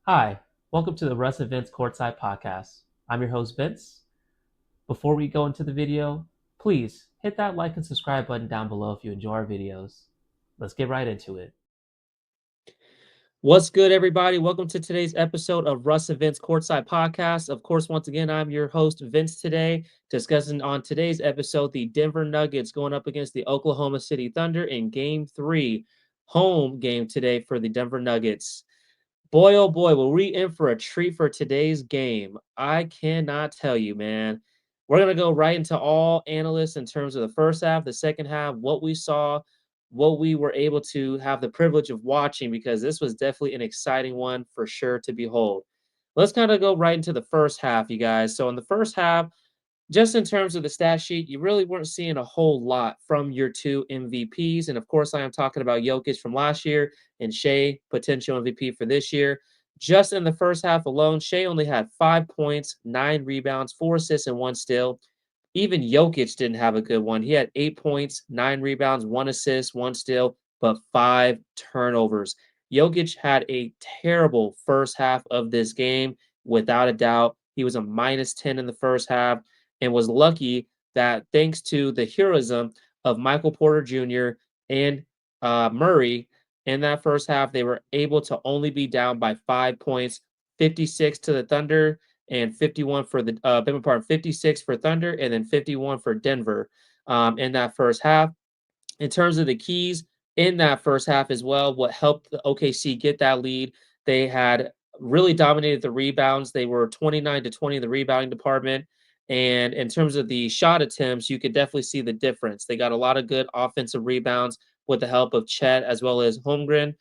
Hi, welcome to the Russ and Vince Courtside Podcast. I'm your host, Vince. Before we go into the video, please hit that like and subscribe button down below if you enjoy our videos. Let's get right into it. What's good, everybody? Welcome to today's episode of Russ and Vince Courtside Podcast. Of course, once again, I'm your host, Vince, today, discussing on today's episode the Denver Nuggets going up against the Oklahoma City Thunder in Game 3, home game today for the Denver Nuggets. Boy, oh boy, were we in for a treat for today's game. I cannot tell you, man. We're going to go right into all analysts in terms of the first half, the second half, what we saw, what we were able to have the privilege of watching, because this was definitely an exciting one for sure to behold. Let's kind of go right into the first half, you guys. So, in the first half, just in terms of the stat sheet, you really weren't seeing a whole lot from your two MVPs. And of course, I am talking about Jokic from last year and Shea, potential MVP for this year. Just in the first half alone, Shea only had 5 points, 9 rebounds, 4 assists, and 1 steal. Even Jokic didn't have a good one. He had 8 points, 9 rebounds, 1 assist, 1 steal, but 5 turnovers. Jokic had a terrible first half of this game, without a doubt. He was a -10 in the first half and was lucky that thanks to the heroism of Michael Porter Jr. and Murray in that first half, they were able to only be down by 5 points, 56 to the Thunder and 51 for the beg my pardon, 56 for Thunder and then 51 for Denver in that first half. In terms of the keys in that first half as well, what helped the OKC get that lead, they had really dominated the rebounds. They were 29 to 20 in the rebounding department. And in terms of the shot attempts, you could definitely see the difference. They got a lot of good offensive rebounds with the help of Chet as well as Holmgren.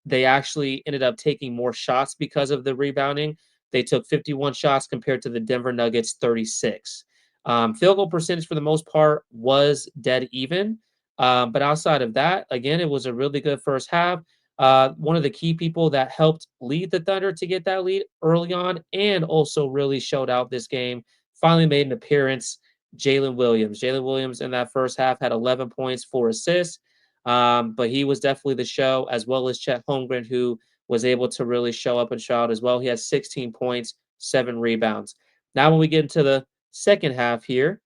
They actually ended up taking more shots because of the rebounding. They took 51 shots compared to the Denver Nuggets 36. Field goal percentage for the most part was dead even. But outside of that, again, it was a really good first half. One of the key people that helped lead the Thunder to get that lead early on and also really showed out this game, finally made an appearance. Jalen Williams. Jalen Williams in that first half had 11 points, 4 assists. But he was definitely the show, as well as Chet Holmgren, who was able to really show up and show out as well. He had 16 points, 7 rebounds. Now, when we get into the second half here,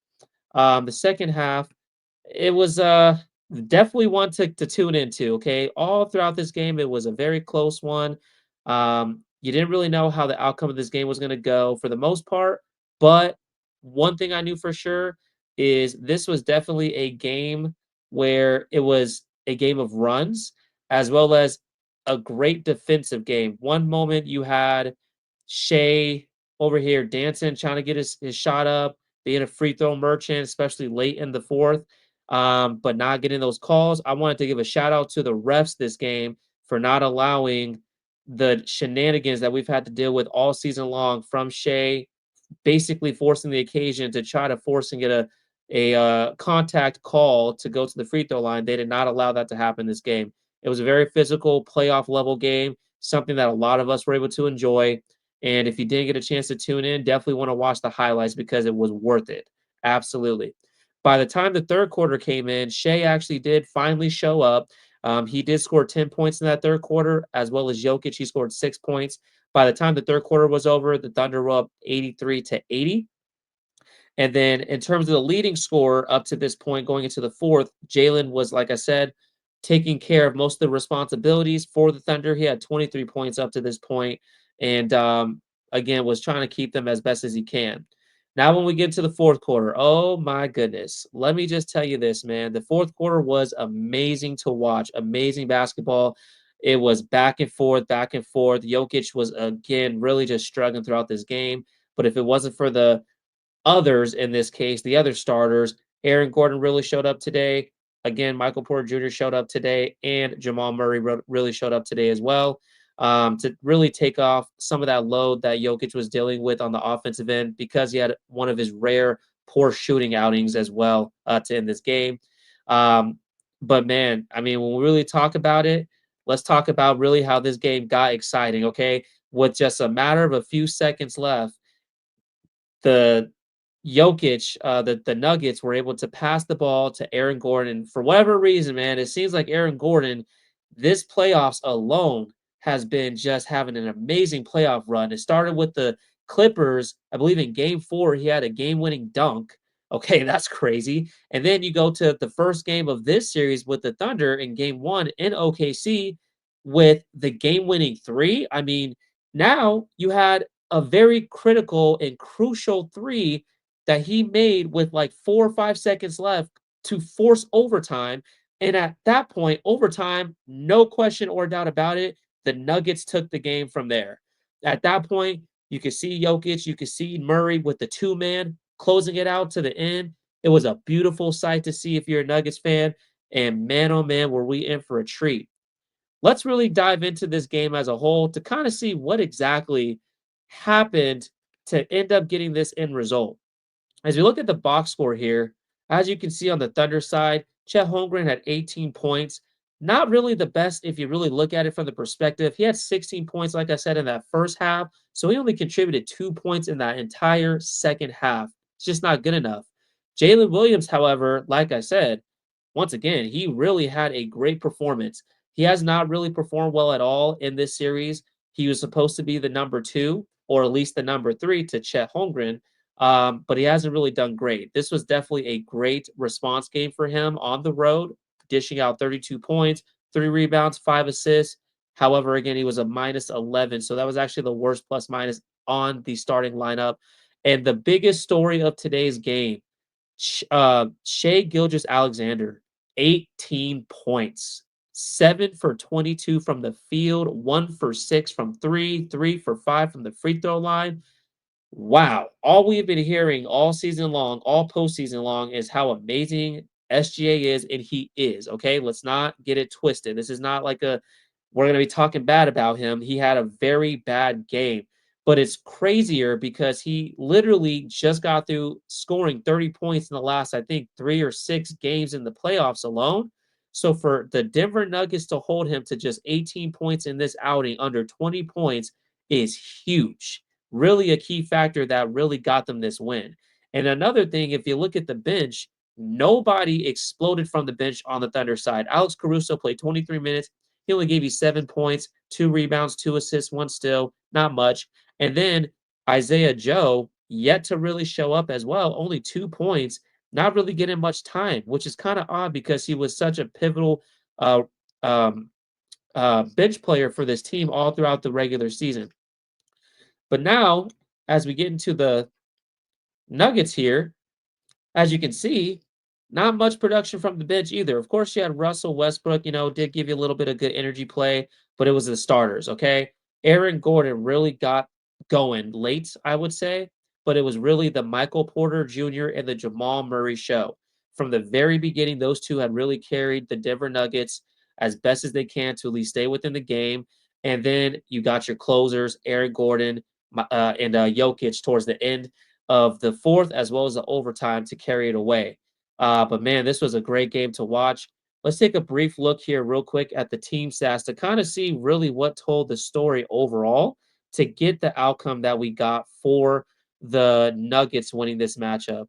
the second half, it was definitely one to tune into. Okay, all throughout this game, it was a very close one. You didn't really know how the outcome of this game was going to go for the most part, but one thing I knew for sure is this was definitely a game where it was a game of runs as well as a great defensive game. One moment you had Shea over here dancing, trying to get his shot up, being a free throw merchant, especially late in the fourth, but not getting those calls. I wanted to give a shout out to the refs this game for not allowing the shenanigans that we've had to deal with all season long from Shea, basically forcing the occasion to try to force and get a contact call to go to the free throw line. They did not allow that to happen this game. It was a very physical playoff level game, something that a lot of us were able to enjoy. And if you didn't get a chance to tune in, definitely want to watch the highlights because it was worth it. Absolutely. By the time the third quarter came in, Shea actually did finally show up. He did score 10 points in that third quarter, as well as Jokic. He scored 6 points. By the time the third quarter was over, the Thunder were up 83 to 80. And then in terms of the leading scorer up to this point, going into the fourth, Jalen was, like I said, taking care of most of the responsibilities for the Thunder. He had 23 points up to this point, and again was trying to keep them as best as he can. Now, when we get to the fourth quarter, oh my goodness, let me just tell you this, man. The fourth quarter was amazing to watch, amazing basketball. It was back and forth, back and forth. Jokic was again really just struggling throughout this game. But if it wasn't for the others in this case, the other starters, Aaron Gordon really showed up today. Again, Michael Porter Jr. showed up today, and Jamal Murray really showed up today as well, to really take off some of that load that Jokic was dealing with on the offensive end because he had one of his rare poor shooting outings as well to end this game. Um, but man, I mean, when we really talk about it, let's talk about really how this game got exciting. Okay, with just a matter of a few seconds left, the Jokic, the Nuggets were able to pass the ball to Aaron Gordon. For whatever reason, man, it seems like Aaron Gordon, this playoffs alone, has been just having an amazing playoff run. It started with the Clippers. I believe in game 4, he had a game-winning dunk. Okay, that's crazy. And then you go to the first game of this series with the Thunder in game 1 in OKC with the game-winning 3. I mean, now you had a very critical and crucial 3 that he made with like 4 or 5 seconds left to force overtime. And at that point, overtime, no question or doubt about it, the Nuggets took the game from there. At that point, you could see Jokic, you could see Murray with the two man closing it out to the end. It was a beautiful sight to see if you're a Nuggets fan. And man, oh man, were we in for a treat. Let's really dive into this game as a whole to kind of see what exactly happened to end up getting this end result. As we look at the box score here, as you can see on the Thunder side, Chet Holmgren had 18 points. Not really the best if you really look at it from the perspective. He had 16 points, like I said, in that first half. So he only contributed 2 points in that entire second half. It's just not good enough. Jalen Williams, however, like I said, once again, he really had a great performance. He has not really performed well at all in this series. He was supposed to be the number 2, or at least the number 3 to Chet Holmgren, but he hasn't really done great. This was definitely a great response game for him on the road, dishing out 32 points, 3 rebounds, 5 assists. However, again, he was a minus 11. So that was actually the worst plus minus on the starting lineup. And the biggest story of today's game, Shea Gilgis Alexander, 18 points, 7 for 22 from the field, 1 for 6 from three, 3 for 5 from the free throw line. Wow. All we've been hearing all season long, all postseason long, is how amazing SGA is, and he is. Okay. Let's not get it twisted. This is not like we're going to be talking bad about him. He had a very bad game, but it's crazier because he literally just got through scoring 30 points in the last, I think, 3 or 6 games in the playoffs alone. So for the Denver Nuggets to hold him to just 18 points in this outing, under 20 points, is huge. Really a key factor that really got them this win. And another thing, if you look at the bench, nobody exploded from the bench on the Thunder side. Alex Caruso played 23 minutes. He only gave you 7 points, 2 rebounds, 2 assists, 1 steal, not much. And then Isaiah Joe, yet to really show up as well, only 2 points, not really getting much time, which is kind of odd because he was such a pivotal uh, um, bench player for this team all throughout the regular season. But now, as we get into the Nuggets here, as you can see, not much production from the bench either. Of course, you had Russell Westbrook, did give you a little bit of good energy play, but it was the starters, okay? Aaron Gordon really got going late, I would say, but it was really the Michael Porter Jr. and the Jamal Murray show. From the very beginning, those two had really carried the Denver Nuggets as best as they can to at least stay within the game. And then you got your closers, Aaron Gordon and Jokic towards the end of the fourth as well as the overtime to carry it away. But man, this was a great game to watch. Let's take a brief look here, real quick, at the team stats to kind of see really what told the story overall to get the outcome that we got for the Nuggets winning this matchup.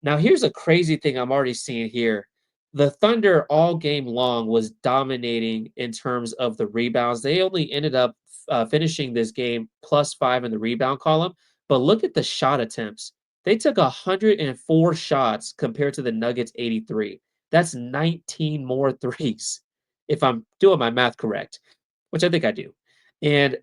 Now, here's a crazy thing I'm already seeing here. The Thunder all game long was dominating in terms of the rebounds. They only ended up finishing this game +5 in the rebound column. But look at the shot attempts. They took 104 shots compared to the Nuggets 83. That's 19 more threes, if I'm doing my math correct, which I think I do.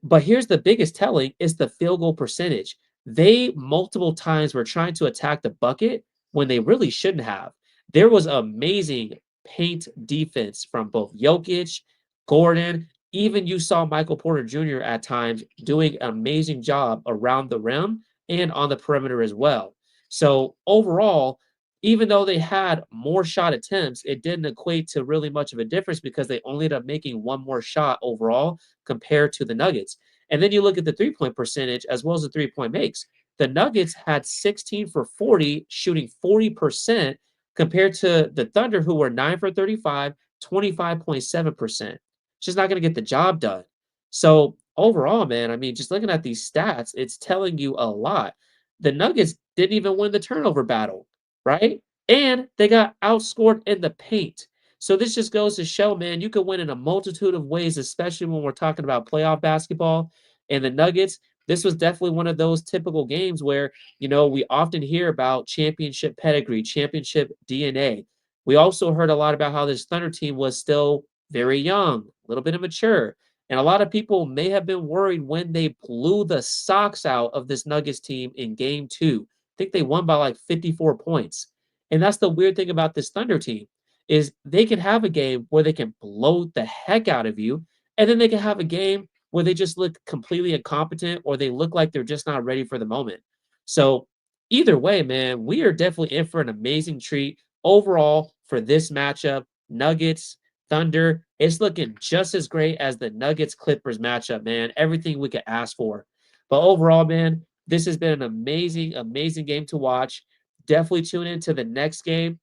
But here's the biggest telling is the field goal percentage. They multiple times were trying to attack the bucket when they really shouldn't have. There was amazing paint defense from both Jokic, Gordon, even you saw Michael Porter Jr. at times doing an amazing job around the rim and on the perimeter as well. So overall, even though they had more shot attempts, it didn't equate to really much of a difference because they only ended up making one more shot overall compared to the Nuggets. And then you look at the 3 point percentage as well as the 3 point makes. The Nuggets had 16 for 40, shooting 40% compared to the Thunder, who were 9 for 35, 25.7%. Just not going to get the job done. So overall, man, I mean, just looking at these stats, it's telling you a lot. The Nuggets didn't even win the turnover battle, right? And they got outscored in the paint. So this just goes to show, man, you can win in a multitude of ways, especially when we're talking about playoff basketball. And the Nuggets, this was definitely one of those typical games where, we often hear about championship pedigree, championship DNA. We also heard a lot about how this Thunder team was still very young, a little bit immature. And a lot of people may have been worried when they blew the socks out of this Nuggets team in game two. I think they won by like 54 points. And that's the weird thing about this Thunder team is they can have a game where they can blow the heck out of you, and then they can have a game where they just look completely incompetent or they look like they're just not ready for the moment. So either way, man, we are definitely in for an amazing treat overall for this matchup. Nuggets, Thunder, it's looking just as great as the Nuggets Clippers matchup, man. Everything we could ask for. But overall, man, this has been an amazing, amazing game to watch. Definitely tune into the next game,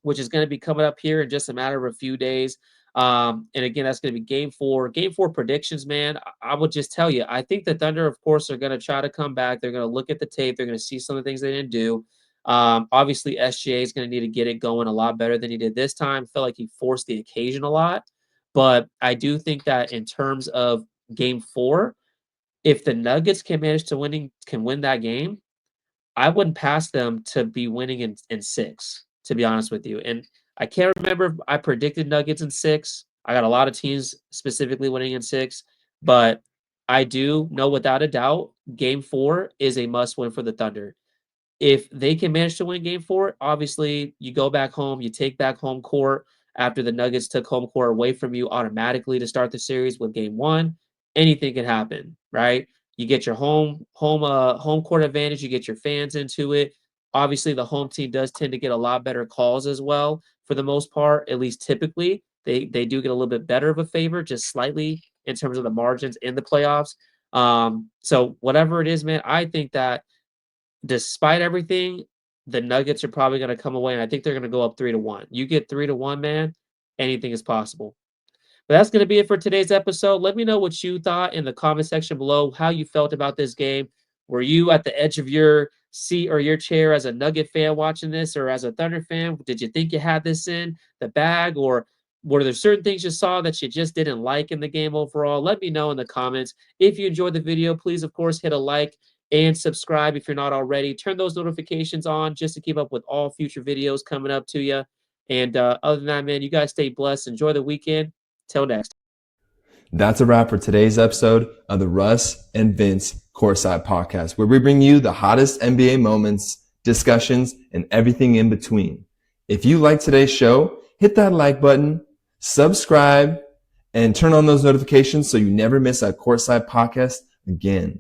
which is going to be coming up here in just a matter of a few days. And again, that's going to be game four. Game four predictions, man. I would just tell you, I think the Thunder, of course, are going to try to come back. They're going to look at the tape. They're going to see some of the things they didn't do. Obviously, SGA is going to need to get it going a lot better than he did this time. Felt like he forced the occasion a lot. But I do think that in terms of game four, if the Nuggets can win that game, I wouldn't pass them to be winning in six, to be honest with you. And I can't remember if I predicted Nuggets in six. I got a lot of teams specifically winning in six, but I do know without a doubt game four is a must win for the Thunder. If they can manage to win game four, obviously you go back home, you take back home court after the Nuggets took home court away from you automatically to start the series with game one. Anything can happen, right? You get your home court advantage, you get your fans into it. Obviously, the home team does tend to get a lot better calls as well for the most part, at least typically. They do get a little bit better of a favor, just slightly in terms of the margins in the playoffs. So whatever it is, man, I think that despite everything, the Nuggets are probably going to come away, and I think they're going to go up 3-1. You get 3-1, man, anything is possible. But that's going to be it for today's episode. Let me know what you thought in the comment section below, how you felt about this game. Were you at the edge of your seat or your chair as a Nugget fan watching this, or as a Thunder fan? Did you think you had this in the bag, or were there certain things you saw that you just didn't like in the game overall? Let me know in the comments. If you enjoyed the video, please, of course, hit a like and subscribe if you're not already. Turn those notifications on just to keep up with all future videos coming up to you. And other than that, man, you guys stay blessed. Enjoy the weekend. Till next. That's a wrap for today's episode of the Russ and Vince Courtside Podcast, where we bring you the hottest NBA moments, discussions, and everything in between. If you like today's show, hit that like button, subscribe, and turn on those notifications so you never miss a Courtside Podcast again.